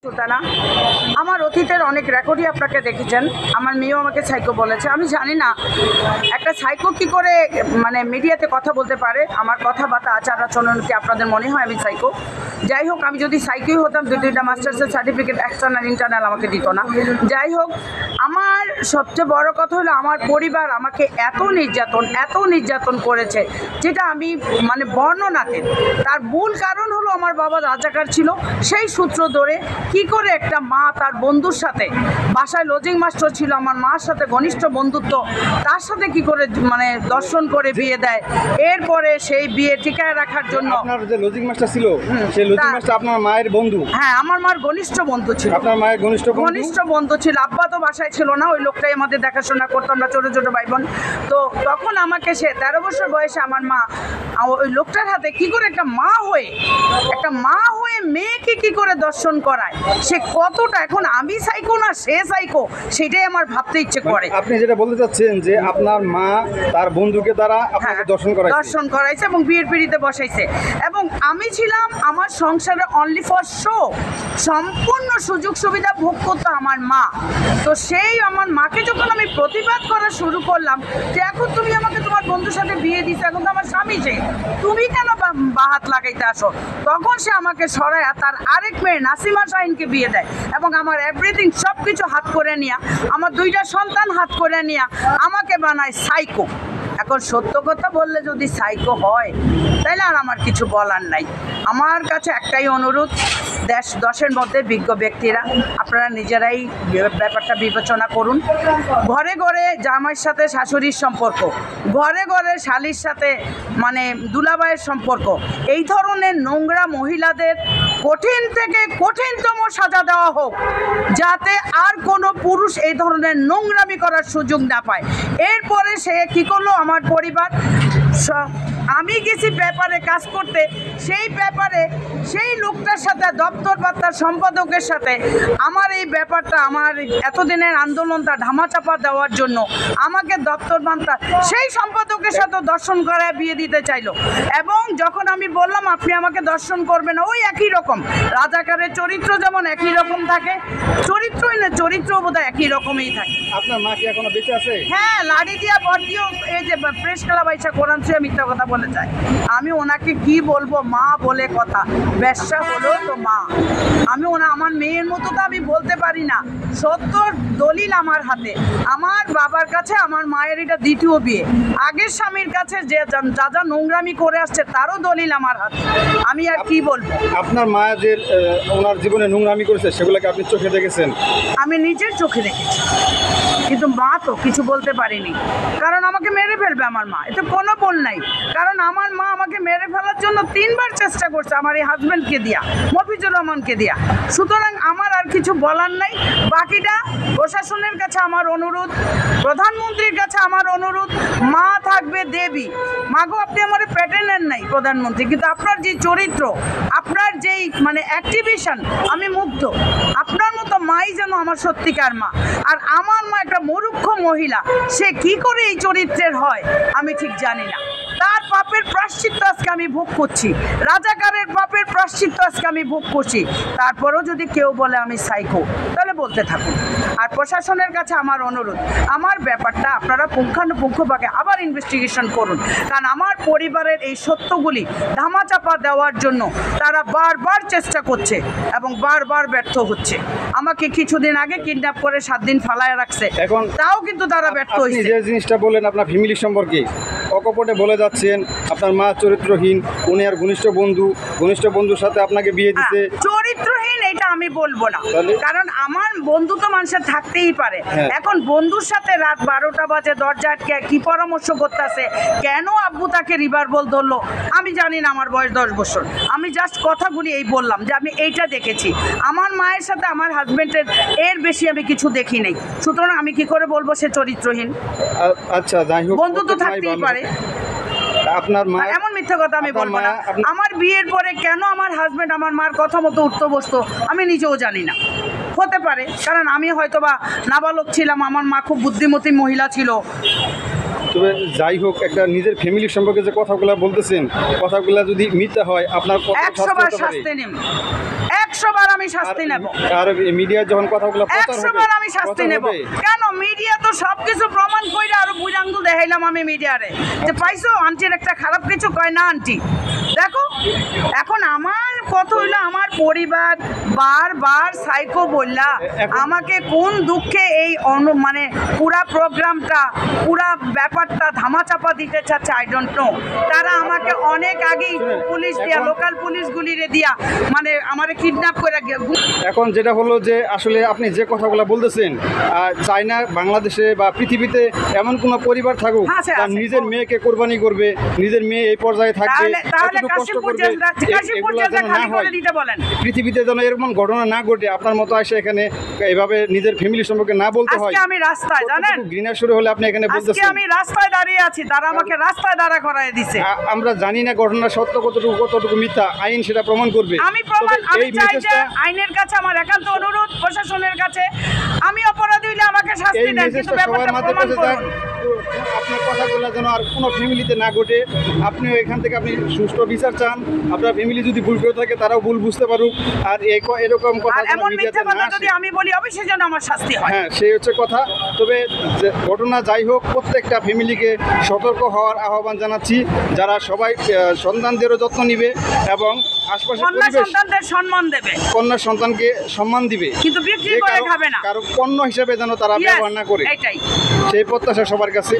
সুলতানা, আমার অতীতের অনেক রেকর্ডই আপনাকে দেখেছেন। আমার মেয়েও আমাকে সাইকো বলেছে। আমি জানি না একটা সাইকো কী করে মানে মিডিয়াতে কথা বলতে পারে। আমার কথাবার্তা আচার আচরণ কি আপনাদের মনে হয় আমি সাইকো? যাই হোক, আমি যদি সাইকোই হতাম দুইটা মাস্টার্সের সার্টিফিকেট এক্সটার্নাল ইন্টারনাল আমাকে দিত না। যাই হোক, আমার সবচেয়ে বড় কথা হলো আমার পরিবার আমাকে এত নির্যাতন করেছে যেটা আমি মানে বর্ণনাতে। তার মূল কারণ হলো আমার বাবা রাজাকার ছিল। সেই সূত্র ধরে কি করে একটা মা তার বন্ধুর সাথে, বাসায় লজিং মাস্টার ছিল আমার মার সাথে ঘনিষ্ঠ বন্ধুত্ব, তার সাথে কি করে মানে দর্শন করে বিয়ে দেয়। এরপরে সেই বিয়ে টিকায় রাখার জন্য আপনার যে লজিং মাস্টার ছিল সেই লজিং মাস্টার আপনার মায়ের বন্ধু? হ্যাঁ, আমার মার ঘনিষ্ঠ বন্ধু ছিল। আপনার মায়ের ঘনিষ্ঠ বন্ধু ছিল। আব্বা তো বাসায় ছিল না, ওই লোকটাই আমাদের দেখাশোনা করতো, আমরা ছোটো ছোটো ভাই বোন। তো তখন আমাকে সে 13 বছর বয়সে আমার মা ওই লোকটার হাতে কি করে একটা মা হয়ে মেয়েকে কি করে দর্শন করায়, সে কতটা। এখন আমি সাইকো না সে সাইকো, সেটাই আমার ভাবতে ইচ্ছে করে। আপনি যেটা বলতে চাচ্ছেন যে আপনার মা তার বন্ধুকে দ্বারা আপনাকে দর্শন করাইছে এবং বিয়ের পিড়িতে বসাইছে। এবং আমি ছিলাম আমার সংসারে অনলি ফর শো, সম্পূর্ণ সুযোগ সুবিধা ভোগ করতো আমার মা। তো সেই আমার মাকে যখন আমি প্রতিবাদ করা শুরু করলাম যে এখন তুমি আমাকে তোমার বন্ধুর সাথে বিয়ে দিচ্ছ, এখন তো আমার স্বামী, সে তুমি কেন বাহাত লাগাইতে আসো, তখন সে আমাকে সরায় তার আরেক মেয়ে নাসিমা শাহিনকে বিয়ে দেয় এবং আমার এভরিথিং সব কিছু হাত করে নিয়ে, আমার 2টা সন্তান হাত করে নিয়ে আমাকে বানায় সাইকো। এখন সত্য কথা বললে যদি সাইকো হয় তাইলে আর আমার কিছু বলার নাই। আমার কাছে একটাই অনুরোধ, দেশের মধ্যে বিজ্ঞ ব্যক্তিরা আপনারা নিজেরাই ব্যাপারটা বিবেচনা করুন। ঘরে ঘরে জামাইয়ের সাথে শাশুড়ির সম্পর্ক, ঘরে ঘরে শালির সাথে মানে দুলাভাইয়ের সম্পর্ক, এই ধরনের নোংরা মহিলাদের কঠিন থেকে কঠিনতম সাজা দেওয়া হোক, যাতে আর কোনো পুরুষ এই ধরনের নোংরামি করার সুযোগ না পায়। এরপরে সে কী করলো, আমার পরিবার, আমি গেছি পেপারে কাজ করতে, সেই পেপারে সেই লোকটার সাথে দপ্তর বার্তার সম্পাদকের সাথে আমার এই ব্যাপারটা, আমার এতদিনের আন্দোলনটা ধামাচাপা দেওয়ার জন্য আমাকে দপ্তর বার্তা সেই সম্পাদকের সাথে দর্শন করায় বিয়ে দিতে চাইলো। এবং যখন আমি বললাম আপনি আমাকে দর্শন করবেন, ওই একই রকম রাজাকারের চরিত্র যেমন একই রকম থাকে, চরিত্র বোধহয় একই রকমই থাকে। আপনার মা কি এখনো বেঁচে আছে? হ্যাঁ, লাড়ি দিয়া বর্দিও এই যে প্রেস ক্লাব আইসা কোরআন ছুঁয়ে মিথ্যা কথা বলে যায়। আমি ওনাকে কি বলবো, মা বলে কথা, ব্যবসা হলো তো মা। আমি আমার মেয়ের মতো তো আমি বলতে পারি না। 70 দলিল আমার হাতে, আমার বাবার কাছে আমার মায়ের এটা দ্বিতীয় বিয়ে, আগের স্বামীর কাছে যে যা নোংরামি করে আসছে তারও দলিল আমার হাতে। আমি আর কি বলবো। আপনার মা যে ওনার জীবনে নোংরামি করেছে সেগুলোকে আপনি চোখে দেখেছেন? আমি নিজের চোখে দেখেছি, কিন্তু মা তো কিছু বলতে পারিনি, কারণ আমাকে মেরে ফেলবে আমার মা, এতে কোনো বল নাই। কারণ আমার মা আমাকে মেরে ফেলার জন্য 3 বার চেষ্টা করছে, আমার এই হাজব্যান্ডকে দিয়া, মফিজুর রহমানকে দিয়া। সুতরাং আমার আর কিছু বলার নাই। বাকিটা প্রশাসনের কাছে আমার অনুরোধ, প্রধানমন্ত্রীর কাছে আমার অনুরোধ, মা থাকবে দেবী। মাগো, আপনি আমার পেটে নেন নাই প্রধানমন্ত্রী, কিন্তু আপনার যে চরিত্র, আপনার যেই মানে অ্যাক্টিভিশন, আমি মুগ্ধ। আপনার মতো মাই যেন আমার সত্যিকার মা। আর আমার মা একটা মূর্খ মহিলা, সে কি করে এই চরিত্রের হয় আমি ঠিক জানি না। তার পাপের প্রায়শ্চিত্ত আজকে আমি ভোগ করছি, রাজাকারের পাপের প্রায়শ্চিত্ত আজকে আমি ভোগ করছি। তারপরেও যদি কেউ বলে আমি সাইকো, তাহলে বলতে থাকুন। আর প্রশাসনের কাছে আমার অনুরোধ, আমার ব্যাপারটা আপনারা পুঙ্খানুপুঙ্খভাবে আবার ইনভেস্টিগেশন করুন, কারণ আমার পরিবারের এই সত্যগুলি ধামাচাপা দেওয়ার জন্য তারা বারবার চেষ্টা করছে এবং বারবার ব্যর্থ হচ্ছে। আমাকে কিছুদিন আগে কিডন্যাপ করে 7 দিন ফালায় রাখছে, এখন তাও কিন্তু তারা ব্যর্থ হয়েছে। যে জিনিসটা বললেন আপনার ফ্যামিলি সম্পর্কে, অকপটে বলে যাচ্ছেন আপনার মা চরিত্রহীন, উনি আর ঘনিষ্ঠ বন্ধুর সাথে আপনাকে বিয়ে দিতে। চরিত্রহীন এটা আমি বলবো না, কারণ আমার বন্ধু তো মানুষের থাকতেই পারে। এখন বন্ধুর সাথে রাত 12টা বাজে দরজা আটকে কি পরামর্শ করতেছে, কেন আব্বু তাকে রিভার বল ধরলো, আমি জানি না। আমার বয়স 10 বছর, আমি জাস্ট কথাগুলি এই বললাম যে আমি এইটা দেখেছি। আমার মায়ের সাথে আমার হাজবেন্ডের এর বেশি আমি কিছু দেখি নাই। সুতরাং আমি কি করে বলবো সে চরিত্রহীন? আচ্ছা, যাই হোক, বন্ধু তো থাকতেই পারে। আপনার মা এমন মিথ্যা কথা আমি বলবো না। আমার বিয়ের পরে কেন আমার হাজবেন্ড আমার মার কথা মতো উঠতো বসতো আমি নিজেও জানি না। হতে পারে, কারণ আমি হয়তো বা নাবালক ছিলাম, আমার মা খুব বুদ্ধিমতী মহিলা ছিল। তবে যাই হোক, একটা নিজের ফ্যামিলির সম্পর্কে যে কথাগুলো বলতেছেন, কথাগুলো যদি মিথ্যা হয় আপনার 100 বার শাস্তি নেব, 100 বার আমি শাস্তি নেব। আর মিডিয়া যখন কথাগুলো প্রচার 100 হবে বার আমি শাস্তি প্রচার নেব। হবে। কেন মিডিয়া তো সবকিছু প্রমাণ করে আরো বুঝাঙ্গুল দেখাইলাম আমি মিডিয়ারে যে পাইছো আন্টির একটা খারাপ কিছু কয় না আন্টি দেখো। এখন আমার কথা হইলো আমার পরিবার বারবার সাইকো বললা আমাকে কোন দুঃখে এই মানে পুরা প্রোগ্রামটা পুরা ব্যাপারটা ধামাচাপা দিতে চাচ্ছে আই ডোন্ট নো। তারা আমাকে অনেক আগেই পুলিশ দিয়া লোকাল পুলিশগুলিরে দিয়া মানে আমারে কিডন্যাপ করে এখন যেটা হলো যে আসলে আপনি যে কথাগুলো বলতেছেন চায়না বাংলাদেশে বা পৃথিবীতে এমন কোনো পরিবার থাকুক আছে, তার আছে। নিজের মেয়েকে কোরবানি করবে, নিজের মেয়ে এই পর্যায়ে থাকবে, তাহলে এতটুকু কষ্ট কাশীপুর করবে, কাশীপুর এগুলো জেলটা যেন না খালি করে হয়। দিতে বলেন। পৃথিবীতে যেন এরকম ঘটনা না ঘটে, আপনার মতো আসে এখানে এভাবে নিজের ফ্যামিলি সম্পর্কে না বলতে হয়। আজকে আমি রাস্তায় জানেন ঘৃণা শুরু হলে আপনি এখানে আজকে বলতেছেন। আমি রাস্তায় দাঁড়িয়ে আছি, তারা আমাকে রাস্তায় দাঁড়া করায় দিছে। আমরা জানি না ঘটনা সত্য কতটুকু মিথ্যা, আইন সেটা প্রমাণ করবে। আমি প্রমাণ তবে আমি এই চাই যে মেসেজটা আইনের কাছে আমার একান্ত অনুরোধ, প্রশাসনের কাছে আমি অপরাধী হইলে আমাকে শাস্তি এই দেন, কিন্তু মেসেজটা সবার ব্যাপারটা মাঝে প্রমাণ পৌঁছে যাক। করুন। আপনার কথাগুলো যেন আর কোনো ফ্যামিলিতে না ঘটে। আপনিও এখান থেকে আপনি সুষ্ঠু বিচার চান, আপনার ফ্যামিলি যদি ভুল করে থাকে তারাও ভুল বুঝতে পারুক, আর এরকম কথা আর যেন এমন মিডিয়াতে মিথ্যা না কথা যদি আসে। আমি বলি অবশ্যই যেন আমার শাস্তি হয়। হ্যাঁ, সেই হচ্ছে কথা। তবে ঘটনা যাই হোক, প্রত্যেকটা ফ্যামিলিকে সতর্ক হওয়ার আহ্বান জানাচ্ছি, যারা সবাই সন্তানদেরও যত্ন নিবে এবং আশপাশের কন্যা পরিবেশ সন্তানদের সম্মান দেবে, কন্যা সন্তানকে সম্মান দিবে, কিন্তু বিক্রি যে করে খাবে না। কারো পণ্য হিসেবে যেন তারা Yes, ব্যবহার না করে, এটাই সেই প্রত্যাশা সবার কাছে।